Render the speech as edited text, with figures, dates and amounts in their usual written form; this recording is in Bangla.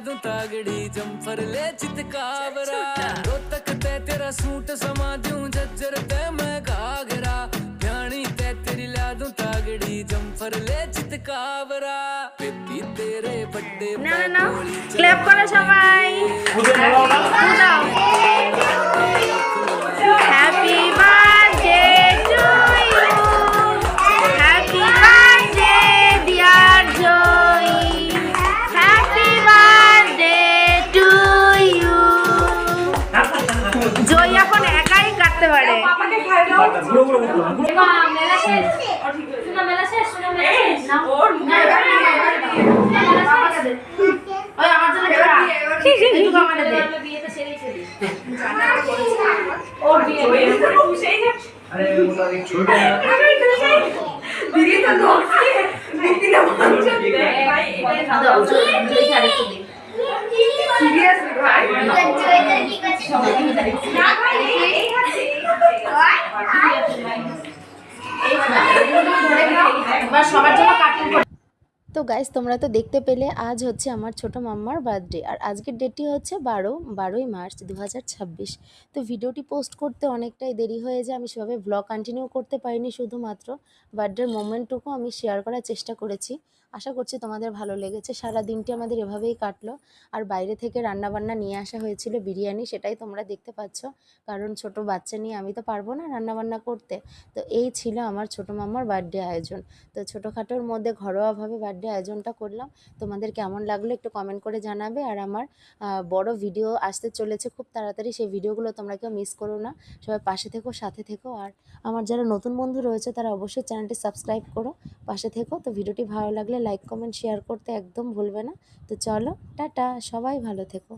दूं तागड़ी जम्फर ले चितकावरा रो तक ते तेरा सूट समा दूं झज्जर ते मैं घाघरा ध्यानी ते तेरी ला दूं तागड़ी जम्फर ले चितकावरा पेती तेरे बड्डे না না ক্ল্যাপ করো সবাই happy birthday to you happy birthday dear Joyee happy birthday to you Joyee এখন একাই কাটতে পারে পাপাকে খাই দাও মা মেলা শেষ শোনা মেলা শেষ না ওর মুখে ওই আমার জন্য খাওয়া একটু আমারে দে বিয়েতে সেরেই ফেলি ওর বিয়ে সেই আরে ওটা ছোট দিদি তো নকশি দিদি না বলছে ভাই এটা খাওয়া উচিত জয়ী আরেকটু দে সিরিয়াসলি ভাই জয়ী কি করছে না ভাই এই হাতে এবার সবার জন্য কাটিং করে। তো গাইস তোমরা তো দেখতে পেলে আজ হচ্ছে আমার ছোট মাম্মার বার্থডে আর আজকের ডেটটি হচ্ছে 12ই মার্চ 2026। তো ভিডিওটি পোস্ট করতে অনেকটাই দেরি হয়ে যায়, আমি সেভাবে ব্লগ কন্টিনিউ করতে পারিনি, শুধুমাত্র বার্থডের মোমেন্টটুকু আমি শেয়ার করার চেষ্টা করেছি। আশা করছি তোমাদের ভালো লেগেছে। সারা দিনটি আমাদের এভাবেই কাটলো আর বাইরে থেকে রান্নাবান্না নিয়ে আসা হয়েছিল বিরিয়ানি, সেটাই তোমরা দেখতে পাচ্ছ, কারণ ছোট বাচ্চা নিয়ে আমি তো পারবো না রান্নাবান্না করতে। তো এই ছিল আমার ছোট মাম্মার বার্থডে আয়োজন। তো ছোটোখাটোর মধ্যে ঘরোয়াভাবে বার্থডে আয়োজনটা করলাম। তোমাদের কেমন লাগলো একটু কমেন্ট করে জানাবে। আর আমার বড় ভিডিও আসতে চলেছে খুব তাড়াতাড়ি, সেই ভিডিওগুলো তোমরা কেউ মিস করো না। সবাই পাশে থেকো, সাথে থেকো। আর আমার যারা নতুন বন্ধু রয়েছে তারা অবশ্যই চ্যানেলটি সাবস্ক্রাইব করো, পাশে থেকো। তো ভিডিওটি ভালো লাগলে লাইক কমেন্ট শেয়ার করতে একদম ভুলবে না। তো চলো টাটা, সবাই ভালো থেকো।